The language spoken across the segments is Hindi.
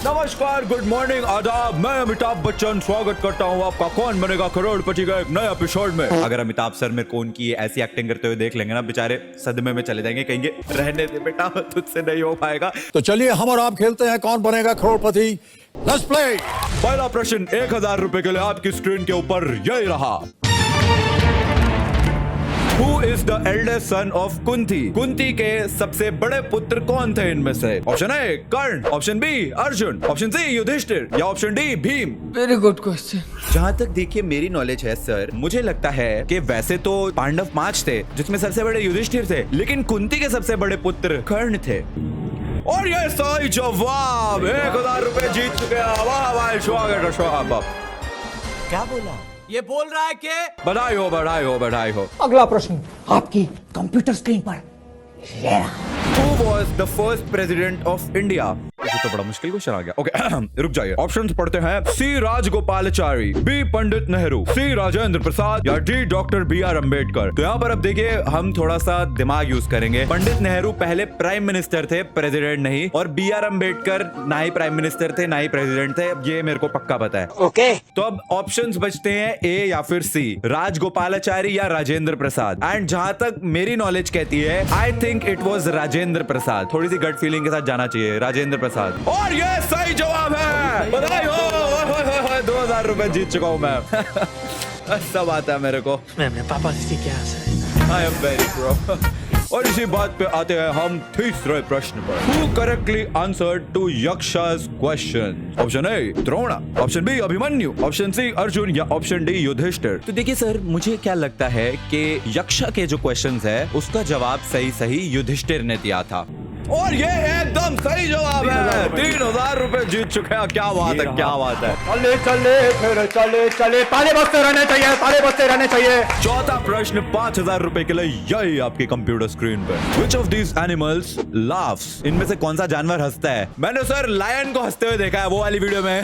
नमस्कार, गुड मॉर्निंग, आदाब। मैं अमिताभ बच्चन स्वागत करता हूँ आपका कौन बनेगा करोड़पति का एक नए एपिसोड में। अगर अमिताभ सर मेरे को उनकी ऐसी एक्टिंग करते हुए देख लेंगे ना, बेचारे सदमे में चले जाएंगे, कहेंगे रहने दे बेटा, तुझसे नहीं हो पाएगा। तो चलिए हम और आप खेलते हैं कौन बनेगा करोड़पति। Let's play. पहला प्रश्न 1000 रुपए के लिए आपकी स्क्रीन के ऊपर यही रहा। Who is the eldest son of Kunti? Kunti के सबसे बड़े पुत्र कौन थे इनमें से? Option A Karna, option B Arjun, option C Yudhishthir या option D Bhim. Very good question. जहाँ तक देखिए मेरी नॉलेज है सर, मुझे लगता है कि वैसे तो पांडव 5 थे, जिसमें सबसे बड़े युधिष्ठिर थे, लेकिन कुंती के सबसे बड़े पुत्र कर्ण थे। और ये सही जवाब, 1000 रुपए जीत चुके हैं। वाह वाह, स्वागत। क्या बोला? ये बोल रहा है कि बधाई हो, बधाई हो, बधाई हो। अगला प्रश्न आपकी कंप्यूटर स्क्रीन पर ये रहा। Who was the first president of India? ये तो बड़ा मुश्किल क्वेश्चन आ गया। ओके रुक जाइए, ऑप्शंस पढ़ते हैं। सी राजगोपालाचारी, बी पंडित नेहरू, सी राजेंद्र प्रसाद या डी डॉक्टर BR अम्बेडकर। तो यहाँ पर अब देखिए हम थोड़ा सा दिमाग यूज करेंगे। पंडित नेहरू पहले प्राइम मिनिस्टर थे, प्रेसिडेंट नहीं, और BR अम्बेडकर ना ही प्राइम मिनिस्टर थे ना ही प्रेसिडेंट थे, ये मेरे को पक्का पता है। ओके तो अब ऑप्शंस बचते हैं ए या फिर सी, राजगोपालाचारी या राजेंद्र प्रसाद। एंड जहां तक मेरी नॉलेज कहती है, I think it was Rajendra Prasad. थोड़ी सी गट फीलिंग के साथ जाना चाहिए, राजेंद्र प्रसाद। और ये सही जवाब है, बधाई हो। 2000 रुपए जीत चुका हूं मैं। सब आता है मेरे को। मैं अपने पापा से क्या आशा है। I am very pro. और इसी बात पे आते हैं हम तीसरे प्रश्न पर। Who correctly answered to यक्षा's question? Option A Drona, option B Abhimanyu, option C Arjun या ऑप्शन डी युधिष्ठिर। तो देखिए सर, मुझे क्या लगता है कि यक्षा के जो क्वेश्चंस है उसका जवाब सही युधिष्ठिर ने दिया था। और ये एकदम सही जवाब है। 3000 रुपए जीत चुके हैं। क्या बात है, क्या बात है। चले चले फिर चले ताले बजते रहने चाहिए, ताले बजते रहने चाहिए। चौथा प्रश्न 5000 रुपए के लिए यही आपकी कंप्यूटर स्क्रीन पे। Which of these animals laughs? इनमें से कौन सा जानवर हंसता है? मैंने सर लायन को हंसते हुए देखा है वो वाली वीडियो में।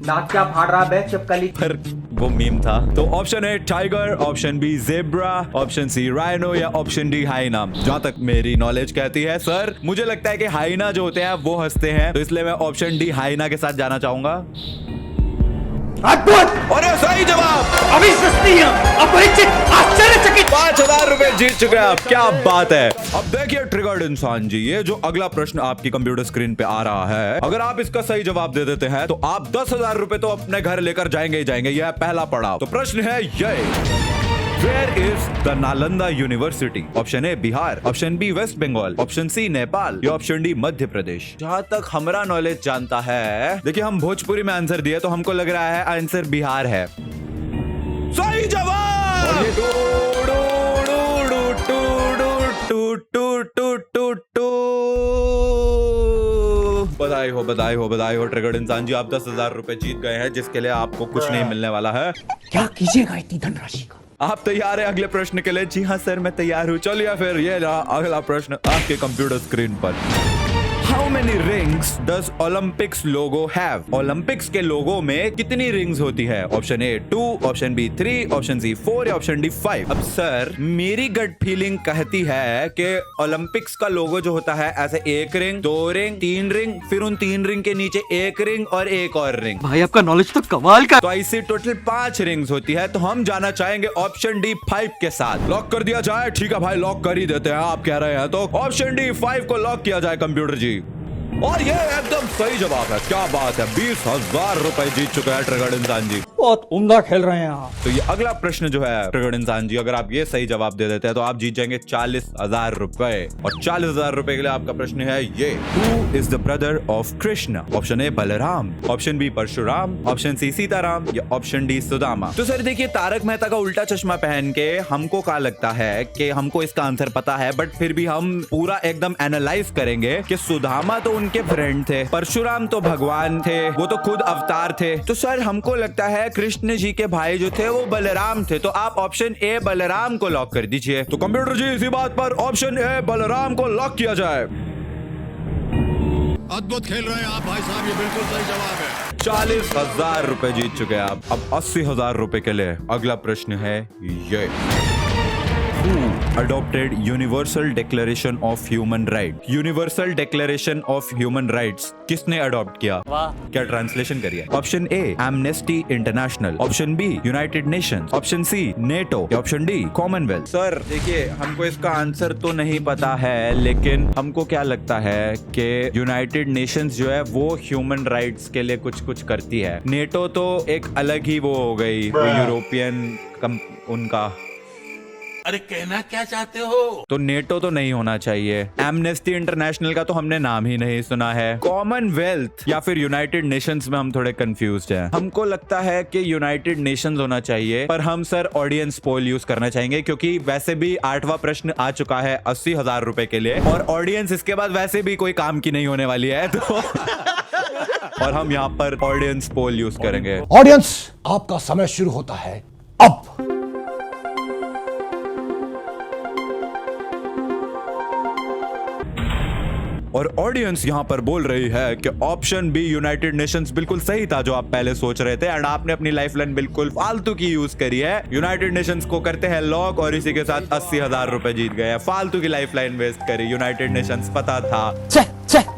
नाक क्या फाड़ रहा है चिपकली। पर वो मीम था। तो option A tiger, option B zebra, option C rhino या ऑप्शन डी हाइना। जहाँ तक मेरी नॉलेज कहती है सर, मुझे लगता है कि हाइना जो होते हैं वो हंसते हैं, तो इसलिए मैं ऑप्शन डी हाइना के साथ जाना चाहूंगा। अद्भुत और ये सही जवाब, अविश्वसनीय, अपरिचित, आश्चर्यचकित। 5000 रुपए जीत चुके हैं आप। क्या बात है। अब देखिए ट्रिगर्ड इंसान जी, ये जो अगला प्रश्न आपकी कंप्यूटर स्क्रीन पे आ रहा है, अगर आप इसका सही जवाब दे देते हैं तो आप 10,000 रुपए तो अपने घर लेकर जाएंगे ही जाएंगे। यह पहला पड़ाव। तो प्रश्न है ये, Where is the Nalanda University? Option A Bihar, option B West Bengal, option C Nepal या ऑप्शन डी मध्य प्रदेश। जहाँ तक हमारा नॉलेज जानता है, देखिए हम भोजपुरी में आंसर दिए तो हमको लग रहा है आंसर बिहार है। सही जवाब। बधाई हो, बधाई हो, बधाई हो ट्रिगर्ड इंसान जी, आप 10,000 रुपए जीत गए हैं, जिसके लिए आपको कुछ नहीं मिलने वाला है। क्या कीजिएगा इतनी धनराशि का? आप तैयार हैं अगले प्रश्न के लिए? जी हाँ सर, मैं तैयार हूँ। चलिए फिर ये रहा अगला प्रश्न आपके कंप्यूटर स्क्रीन पर। How many rings does Olympics logo have? Olympics के लोगो में कितनी रिंग्स होती है? Option A 2, option B 3, option C 4 या ऑप्शन डी 5। अब सर मेरी गट फीलिंग कहती है कि ओलंपिक्स का लोगो जो होता है ऐसे 1 रिंग, 2 रिंग, 3 रिंग, फिर उन 3 रिंग के नीचे 1 रिंग और एक और रिंग। भाई आपका नॉलेज तो कमाल का। तो ऐसी टोटल 5 रिंग्स होती है। तो हम जाना चाहेंगे ऑप्शन डी 5 के साथ। लॉक कर दिया जाए? ठीक है भाई, लॉक कर ही देते हैं, आप कह रहे हैं तो ऑप्शन डी 5 को लॉक किया जाए कंप्यूटर जी। और ये एकदम सही जवाब है। क्या बात है, 20,000 रुपए जीत चुका है ट्रिगर्ड इंसान जी। बहुत उम्दा खेल रहे हैं आप। तो ये अगला प्रश्न जो है ट्रिगर्ड इंसान जी, अगर आप ये सही जवाब दे देते हैं तो आप जीत जाएंगे 40,000 रुपए। और 40,000 रुपए के लिए आपका प्रश्न है ये, who is the brother of Krishna? Option A Balram, option B Parshuram, option C Sitaram या ऑप्शन डी सुदामा। तो सर देखिए, तारक मेहता का उल्टा चश्मा पहन के हमको क्या लगता है कि हमको इसका आंसर पता है, बट फिर भी हम पूरा एकदम एनालाइज करेंगे कि सुदामा तो उनके फ्रेंड थे, परशुराम तो भगवान थे, वो तो खुद अवतार थे। तो सर हमको लगता है कृष्ण जी के भाई जो थे वो बलराम थे। तो आप ऑप्शन ए बलराम को लॉक कर दीजिए। तो कंप्यूटर जी इसी बात पर ऑप्शन ए बलराम को लॉक किया जाए। अद्भुत खेल रहे हैं आप भाई साहब, ये बिल्कुल सही जवाब है। 40,000 रुपए जीत चुके हैं आप। अब 80,000 रुपए के लिए अगला प्रश्न है ये, adopted Universal Declaration of Human Right. Universal Declaration of Human Rights किसने अडॉप्ट किया? क्या ट्रांसलेशन करिए? Option A Amnesty International, option B United Nations, option C NATO, option D Commonwealth. Sir देखिए, हमको इसका आंसर तो नहीं पता है, लेकिन हमको क्या लगता है कि यूनाइटेड नेशंस जो है वो ह्यूमन राइट्स के लिए कुछ कुछ करती है। नेटो तो एक अलग ही वो हो गई, वो यूरोपियन उनका। अरे कहना क्या चाहते हो? तो नेटो तो नहीं होना चाहिए। एमनेस्टी इंटरनेशनल का तो हमने नाम ही नहीं सुना है। कॉमनवेल्थ या फिर यूनाइटेड नेशंस में हम थोड़े कंफ्यूज्ड हैं। हमको लगता है कि यूनाइटेड नेशंस होना चाहिए, पर हम सर ऑडियंस पोल यूज करना चाहेंगे, क्योंकि वैसे भी 8वां प्रश्न आ चुका है 80,000 रुपए के लिए, और ऑडियंस इसके बाद वैसे भी कोई काम की नहीं होने वाली है, तो और हम यहाँ पर ऑडियंस पोल यूज करेंगे। ऑडियंस, आपका समय शुरू होता है अब। और ऑडियंस यहाँ पर बोल रही है कि ऑप्शन बी यूनाइटेड नेशंस बिल्कुल सही था, जो आप पहले सोच रहे थे, एंड आपने अपनी लाइफलाइन बिल्कुल फालतू की यूज करी है। यूनाइटेड नेशंस को करते हैं लॉक, और इसी के साथ 80,000 रुपए जीत गए। फालतू की लाइफलाइन वेस्ट करी, यूनाइटेड नेशंस पता था।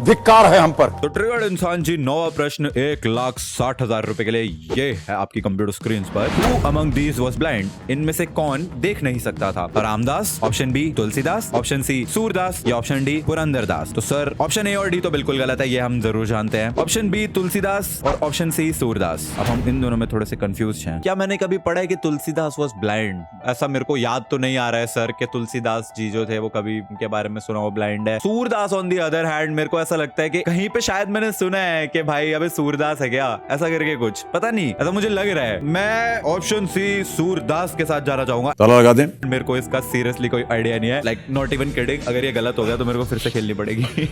धिक्कार है हम पर। तो ट्रिगर्ड इंसान जी, 9वां प्रश्न 1,60,000 रुपए के लिए ये है आपकी कंप्यूटर स्क्रीन पर। Who among these was blind? इनमें से कौन देख नहीं सकता था? Ramdas, option B Tulsidas, option C Surdas, या ऑप्शन डी पुरंदरदास। तो सर ऑप्शन ए और डी तो बिल्कुल गलत है, ये हम जरूर जानते हैं। ऑप्शन बी तुलसीदास और ऑप्शन सी सूरदास। अब हम इन दोनों में थोड़े से कंफ्यूज हैं। क्या मैंने कभी पढ़ा है कि तुलसीदास वॉज ब्लाइंड? ऐसा मेरे को याद तो नहीं आ रहा है सर कि तुलसीदास जी जो थे वो कभी उनके बारे में सुना, वो ब्लाइंड है। Surdas on the other hand मेरे को ऐसा लगता है कि कहीं पे शायद मैंने सुना है कि भाई अबे सूरदास है क्या, ऐसा करके कुछ, पता नहीं, ऐसा मुझे लग रहा है। मैं ऑप्शन सी सूरदास के साथ जाना चाहूंगा। ताला लगा दें। मेरे को इसका सीरियसली कोई आइडिया नहीं है, लाइक नॉट इवन किडिंग। अगर ये गलत हो गया तो मेरे को फिर से खेलनी पड़ेगी।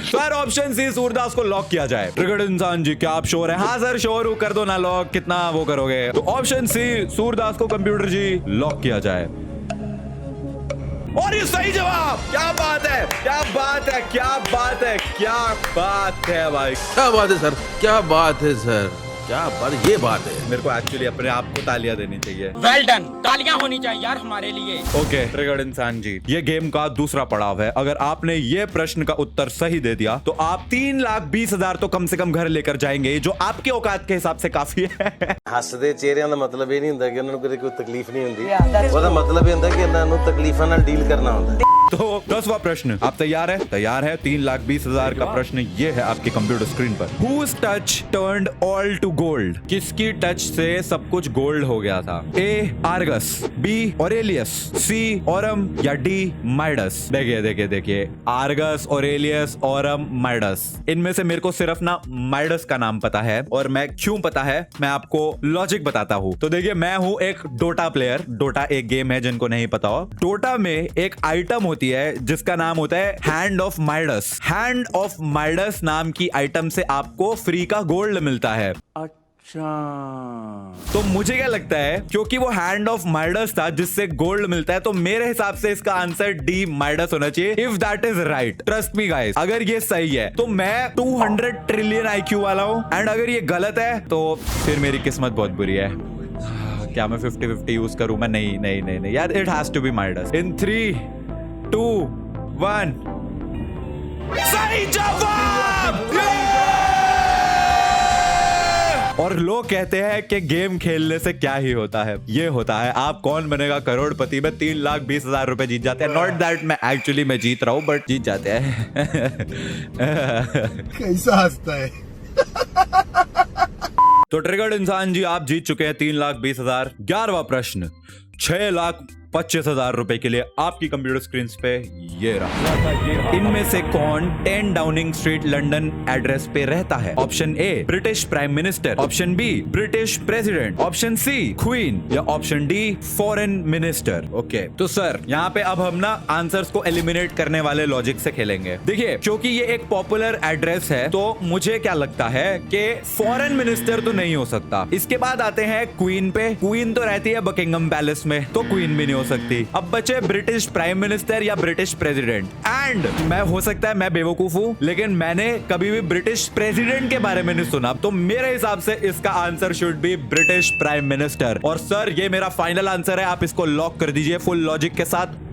सर ऑप्शन सी सूरदास को लॉक किया जाए। ट्रिगर्ड इंसान जी, क्या आप श्योर हैं? हाँ सर श्योर हूं, कर दो ना लॉक, कितना वो करोगे? तो ऑप्शन सी सूरदास को कंप्यूटर जी लॉक किया जाए। और ये सही जवाब। क्या बात है, क्या बात है, क्या बात है, क्या बात है भाई, क्या बात है सर, क्या बात है सर, क्या बात, ये बात है। मेरे को एक्चुअली अपने आप को तालियां देनी चाहिए। वेल डन, तालियां होनी चाहिए यार हमारे लिए। ओके ट्रिगर्ड इंसान जी, ये गेम का दूसरा पड़ाव है। अगर आपने ये प्रश्न का उत्तर सही दे दिया तो आप 3,20,000 तो कम से कम घर लेकर जाएंगे, जो आपके औकात के हिसाब से काफी है। ਹੱਸਦੇ ਚਿਹਰਿਆਂ ਦਾ ਮਤਲਬ ਇਹ ਨਹੀਂ ਹੁੰਦਾ ਕਿ ਉਹਨਾਂ ਨੂੰ ਕਦੇ ਕੋਈ ਤਕਲੀਫ ਨਹੀਂ ਹੁੰਦੀ। ਉਹਦਾ ਮਤਲਬ ਇਹ ਹੁੰਦਾ ਕਿ ਇਹਨਾਂ ਨੂੰ ਤਕਲੀਫਾਂ ਨਾਲ ਡੀਲ ਕਰਨਾ ਹੁੰਦਾ। तो 10वां प्रश्न, आप तैयार है? तैयार है। 3,20,000 का प्रश्न ये है आपकी कंप्यूटर स्क्रीन पर। Whose touch turned all to gold? किसकी टच से सब कुछ गोल्ड हो गया था? A. Argus, B. Aurelius, C. Oram, या D. माइडस। देखिए देखिए देखिए, आर्गस, ऑरेलियस, ओरम, माइडस, इनमें से मेरे को सिर्फ ना माइडस का नाम पता है, और मैं क्यों पता है मैं आपको लॉजिक बताता हूँ। तो देखिए, मैं हूँ एक डोटा प्लेयर। डोटा एक गेम है, जिनको नहीं पता हो। डोटा में एक आइटम होती है जिसका नाम होता है hand of Midas. Hand of Midas नाम की आइटम से आपको फ्री का गोल्ड मिलता है। अच्छा, तो मुझे क्या लगता है, क्योंकि वो हैंड ऑफ माइडस था जिससे गोल्ड मिलता है, तो मेरे हिसाब से इसका आंसर डी माइडस होना चाहिए। If that is right, trust me guys, अगर ये सही है तो मैं 200 ट्रिलियन IQ वाला हूं, एंड अगर ये गलत है तो फिर मेरी किस्मत बहुत बुरी है। क्या मैं 50-50 यूज करूं? मैं नहीं नहीं नहीं नहीं यार, it has to be Midas. In 3, 2, 1, सही जवाब। और लोग कहते हैं कि गेम खेलने से क्या ही होता है, ये होता है आप कौन बनेगा करोड़पति में 3,20,000 रुपए जीत जाते हैं। नॉट दैट मैं एक्चुअली मैं जीत रहा हूं, बट जीत जाते हैं। कैसा हंसता है। तो ट्रिगर्ड इंसान जी, आप जीत चुके हैं 3,20,000। 11वां प्रश्न 6,25,000 रुपए के लिए आपकी कंप्यूटर स्क्रीन पे ये रहा। इनमें से कौन 10 डाउनिंग स्ट्रीट लंदन एड्रेस पे रहता है? Option A British prime minister, option B British president, option C queen, या option D foreign minister. Okay, तो सर यहाँ पे अब हम ना आंसर्स को एलिमिनेट करने वाले लॉजिक से खेलेंगे। देखिए, क्योंकि ये एक पॉपुलर एड्रेस है, तो मुझे क्या लगता है कि फॉरेन मिनिस्टर तो नहीं हो सकता। इसके बाद आते हैं क्वीन पे। क्वीन तो रहती है बकिंगम पैलेस में, तो क्वीन भी नहीं हो सकती। अब बचे ब्रिटिश प्राइम मिनिस्टर या ब्रिटिश प्रेसिडेंट। एंड मैं हो सकता है मैं बेवकूफ हूँ, लेकिन मैंने कभी भी ब्रिटिश प्रेसिडेंट के बारे में नहीं सुना, तो मेरे हिसाब से इसका answer should be British prime minister. और सर ये मेरा फाइनल आंसर है, आप इसको लॉक कर दीजिए फुल लॉजिक के साथ।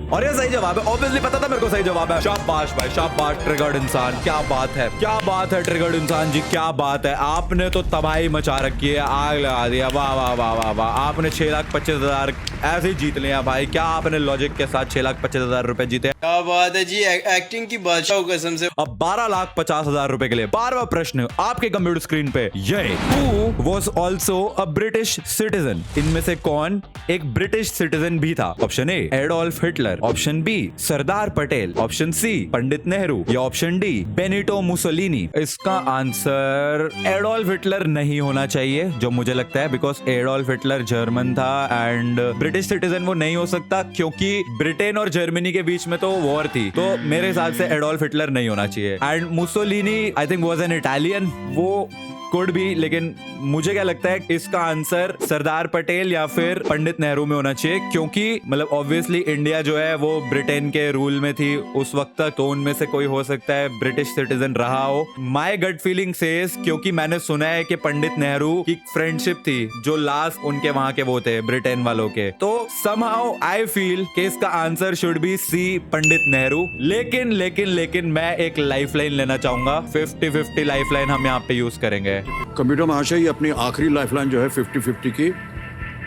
और ये सही जवाब है, ऑब्वियसली पता था मेरे को सही जवाब है। शाबाश भाई शाबाश, ट्रिगर्ड इंसान, क्या बात है, क्या बात है ट्रिगर्ड इंसान जी, क्या बात है। आपने तो तबाही मचा रखी है, आग लगा दिया, वाह वाह वाह वाह वाह। आपने 6,25,000 ऐसे ही जीत लिया भाई। क्या आपने लॉजिक के साथ 6,25,000 रुपए जीते। क्या बात है जी, एक्टिंग की बादशाह कसम से। अब 12,50,000 रुपए के लिए 12वां प्रश्न आपके कंप्यूटर स्क्रीन पे। ये who was also a British citizen, इनमें से कौन एक ब्रिटिश सिटीजन भी था? Option A Adolf Hitler, option B Sardar Patel, option C Pandit Nehru या ऑप्शन डी बेनिटो मुसोलिनी। इसका आंसर एडोल्फ हिटलर नहीं होना चाहिए जो मुझे लगता है, बिकॉज एडोल्फ हिटलर जर्मन था एंड ब्रिटिश सिटीजन वो नहीं हो सकता क्योंकि ब्रिटेन और जर्मनी के बीच में तो वॉर थी। तो मेरे हिसाब से एडोल्फ हिटलर नहीं होना चाहिए। And Mussolini I think was an Italian, वो कुड भी, लेकिन मुझे क्या लगता है इसका आंसर सरदार पटेल या फिर पंडित नेहरू में होना चाहिए, क्योंकि मतलब ऑब्वियसली इंडिया जो है वो ब्रिटेन के रूल में थी उस वक्त तक, तो उनमें से कोई हो सकता है ब्रिटिश सिटीजन रहा हो। माय गट फीलिंग सेज, क्योंकि मैंने सुना है कि पंडित नेहरू की फ्रेंडशिप थी जो लास्ट उनके वहां के वो थे ब्रिटेन वालों के, तो समहाउ आई फील कि इसका answer should B C Pandit Nehru. लेकिन लेकिन लेकिन मैं एक लाइफलाइन लेना चाहूंगा, 50-50 लाइफलाइन हम यहाँ पे यूज करेंगे। कंप्यूटर महाशय ये अपनी आखिरी लाइफलाइन जो है 50-50 की,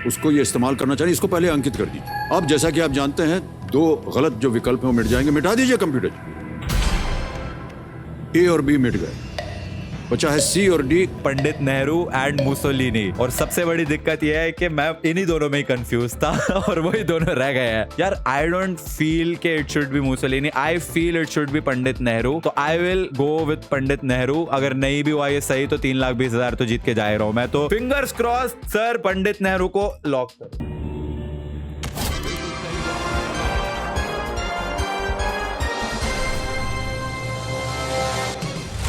उसको ये इस्तेमाल करना चाहिए, इसको पहले अंकित कर दीजिए। अब जैसा कि आप जानते हैं 2 गलत जो विकल्प हैं वो मिट जाएंगे, मिटा दीजिए कंप्यूटर। ए और बी मिट गए, बचा है सी और D, Pandit Nehru and Mussolini. और सबसे बड़ी दिक्कत यह है कि मैं इन्हीं दोनों में ही कंफ्यूज था और वही दोनों रह गए हैं यार। आई डोंट फील कि it should be Mussolini, I feel it should be Pandit Nehru, तो I will go with Pandit Nehru. अगर नहीं भी हुआ ये सही तो 3,20,000 तो जीत के जा रहा हूं मैं, तो fingers cross sir, Pandit Nehru को लॉक कर।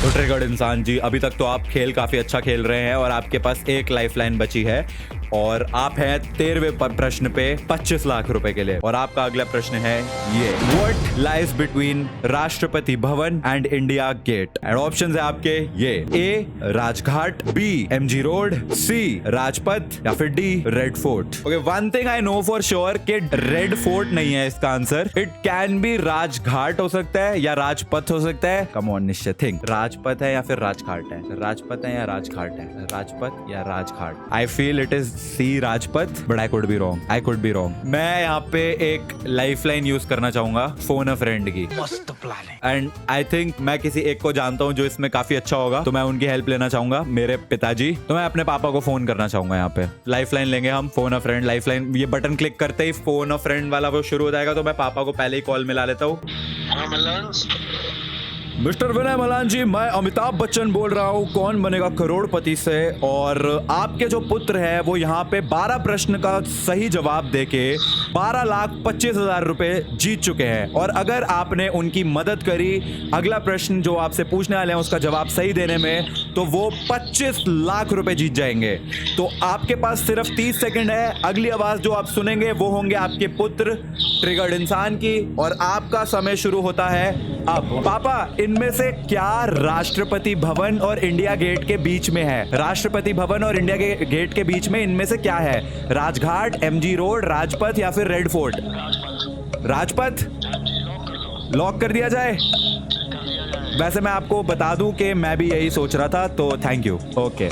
तो ट्रिगर्ड इंसान जी, अभी तक तो आप खेल काफी अच्छा खेल रहे हैं और आपके पास एक लाइफलाइन बची है और आप हैं 13वें प्रश्न पे 25 लाख रुपए के लिए। और आपका अगला प्रश्न है ये, what lies between Rashtrapati Bhavan and India Gate? And options है आपके ये, A Rajghat, B MG Road, C Rajpath या फिर D Red Fort. Okay, one thing I know for sure कि रेड फोर्ट नहीं है इसका answer. It can be Rajghat हो सकता है या राजपथ हो सकता है। Come on Nishchay, think Rajpath है या फिर राजघाट है, राजपथ है या राजघाट है, राजपथ या Rajghat. I feel it is C Rajpath, but I could be wrong, I could be wrong. मैं यहाँ पे एक लाइफलाइन यूज करना चाहूंगा, फोन अ फ्रेंड की। मस्त प्लान है। एंड आई थिंक मैं किसी एक को जानता हूँ जो इसमें काफी अच्छा होगा, तो मैं उनकी हेल्प लेना चाहूंगा, मेरे पिताजी। तो मैं अपने पापा को फोन करना चाहूंगा। यहाँ पे लाइफलाइन लेंगे हम, फोन अ फ्रेंड लाइफलाइन। ये बटन क्लिक करते ही फोन अ फ्रेंड वाला वो शुरू हो जाएगा, तो मैं पापा को पहले ही कॉल मिला लेता हूँ। मिस्टर विनय मलान जी, मैं अमिताभ बच्चन बोल रहा हूँ कौन बनेगा करोड़पति से। और आपके जो पुत्र है वो यहाँ पे 12 प्रश्न का सही जवाब देके 12,25,000 रुपए जीत चुके हैं। और अगर आपने उनकी मदद करी, अगला प्रश्न जो आपसे पूछने वाले हैं उसका जवाब सही देने में, तो वो 25 लाख रुपए जीत जाएंगे। तो आपके पास सिर्फ 30 सेकंड है। अगली आवाज जो आप सुनेंगे वो होंगे आपके पुत्र ट्रिगर्ड इंसान की, और आपका समय शुरू होता है अब। पापा, इनमें से क्या राष्ट्रपति भवन और इंडिया गेट के बीच में है? राष्ट्रपति भवन और इंडिया गेट के बीच में इनमें से क्या है? राजघाट, एमजी रोड, राजपथ या फिर रेड फोर्ट? राजपथ लॉक कर दिया जाए। वैसे मैं आपको बता दूं कि मैं भी यही सोच रहा था, तो thank you. Okay,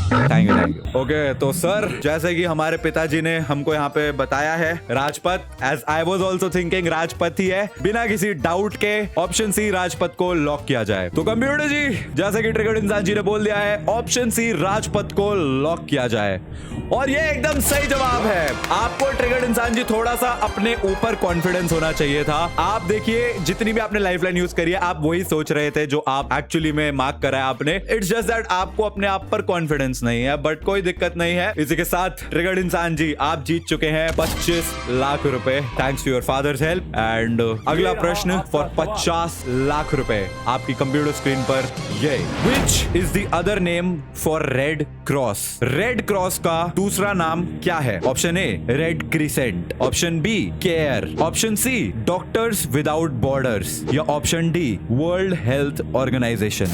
thank you. Okay, तो सर जैसे कि हमारे पिताजी ने हमको यहाँ पे बताया है Rajpath, as I was also thinking Rajpath ही है, बिना किसी डाउट के ऑप्शन सी राजपथ को लॉक किया जाए। तो कंप्यूटर जी, जैसे कि ट्रिगर्ड इंसान जी ने बोल दिया है, ऑप्शन सी राजपथ को लॉक किया जाए, और ये एकदम सही जवाब है। आपको ट्रिगर्ड इंसान जी थोड़ा सा अपने ऊपर कॉन्फिडेंस होना चाहिए था। आप देखिए जितनी भी आपने लाइफलाइन यूज करी है, आप वही सोच रहे थे जो आप एक्चुअली में मार्क करा है आपने। इट्स जस्ट दैट आपको अपने आप पर कॉन्फिडेंस नहीं नहीं है, बट कोई दिक्कत नहीं है। इसी के साथ ट्रिगर्ड इंसान जी, आप जीत चुके हैं 25 लाख रुपए thanks to your father's help. And अगला प्रश्न फॉर 50 लाख रुपए आपकी कंप्यूटर स्क्रीन पर ये, which is the other name for red cross? Red cross का दूसरा नाम क्या है? Option A red crescent, option B care, option C doctors without borders, या option D world health organisation.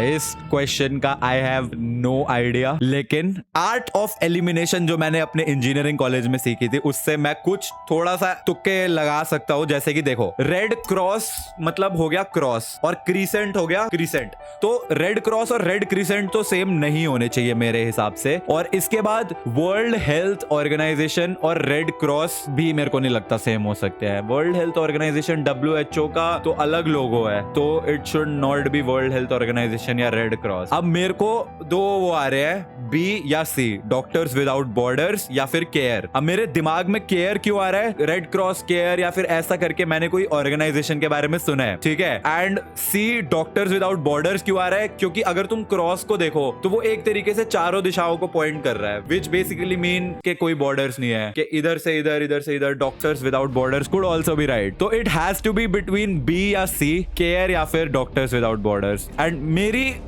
इस क्वेश्चन का आई हैव नो आइडिया, लेकिन आर्ट ऑफ एलिमिनेशन जो मैंने अपने इंजीनियरिंग कॉलेज में सीखी थी उससे मैं कुछ थोड़ा सा तुक्के लगा सकता हूं। जैसे कि देखो, रेड क्रॉस मतलब हो गया क्रॉस और क्रीसेंट हो गया क्रीसेंट, तो रेड क्रॉस और रेड क्रीसेंट तो सेम नहीं होने चाहिए मेरे हिसाब से। और इसके बाद वर्ल्ड हेल्थ ऑर्गेनाइजेशन और रेड क्रॉस भी मेरे को नहीं लगता सेम हो सकते हैं। वर्ल्ड हेल्थ ऑर्गेनाइजेशन WHO का तो अलग लोगो है, तो it should not be World health Organization या रेड क्रॉस। अब मेरे को दो वो आ रहे हैं, बी या सी, डॉक्टर्स विदाउट बॉर्डर्स या फिर केयर। अब मेरे दिमाग में केयर क्यों आ रहा है? रेड क्रॉस केयर या फिर ऐसा करके मैंने कोई ऑर्गेनाइजेशन के बारे में सुना है, ठीक है। And C doctors without Borders क्यों आ रहा है? क्योंकि अगर तुम क्रॉस को देखो तो वो एक तरीके से चारों दिशाओं को पॉइंट कर रहा है, विच बेसिकली मीन के कोई बॉर्डर्स नहीं है, कि इधर से इधर, इधर से इधर। Doctors without borders could also be right, तो it has to be between B या सी, केयर या फिर डॉक्टर्स विदाउट बॉर्डर्स। एंड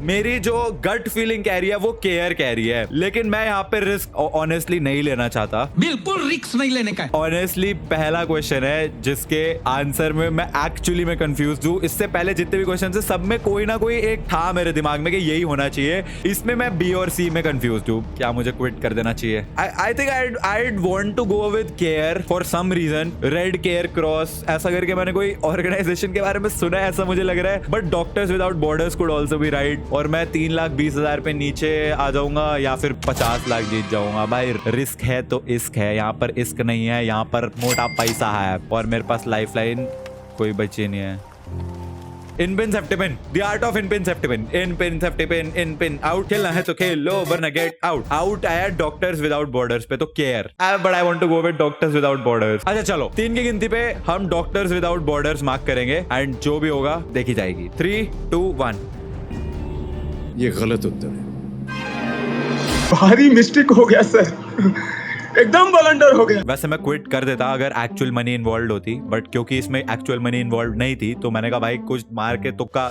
मेरी जो गट फीलिंग कह रही है वो केयर कह रही है, लेकिन मैं यहाँ पे रिस्क ऑनेस्टली नहीं लेना चाहता। बिल्कुल रिस्क नहीं लेने का। ऑनेस्टली पहला क्वेश्चन है जिसके आंसर में मैं एक्चुअली में कंफ्यूज हूँ। इससे पहले जितने भी क्वेश्चन है सब में कोई ना कोई एक था मेरे दिमाग में कि यही होना चाहिए, इसमें मैं बी और सी में कंफ्यूज हूँ। क्या मुझे क्विट कर देना चाहिए? I think I'd want to go with care for some reason. Red care cross ऐसा करके मैंने कोई ऑर्गेनाइजेशन के बारे में सुना है, ऐसा मुझे लग रहा है। But doctors without borders could also be right, और मैं 3,20,000 पे नीचे आ जाऊंगा या फिर 50 लाख जीत जाऊंगा। भाई रिस्क है तो इश्क है, यहाँ पर इश्क नहीं है, यहाँ पर मोटा पैसा है और मेरे पास लाइफलाइन कोई बची नहीं है। In pin safety pin, the art of in pin safety pin, in pin safety pin, in pin out. खेलना है तो खेल लो वरना गेट आउट। आउट आया डॉक्टर्स विदाउट बॉर्डर्स पे, तो care. But I want to go with doctors without borders. अच्छा चलो, 3 की गिनती पे हम डॉक्टर्स विदाउट बॉर्डर्स मार्क करेंगे एंड जो भी होगा देखी जाएगी। 3, 2, 1। ये गलत उत्तर है। भारी मिस्टेक हो गया सर, एकदम ब्लंडर हो गया। वैसे मैं क्विट कर देता अगर एक्चुअल मनी इन्वॉल्व होती, बट क्योंकि इसमें एक्चुअल मनी इन्वॉल्व नहीं थी तो मैंने कहा भाई कुछ मार के तुक्का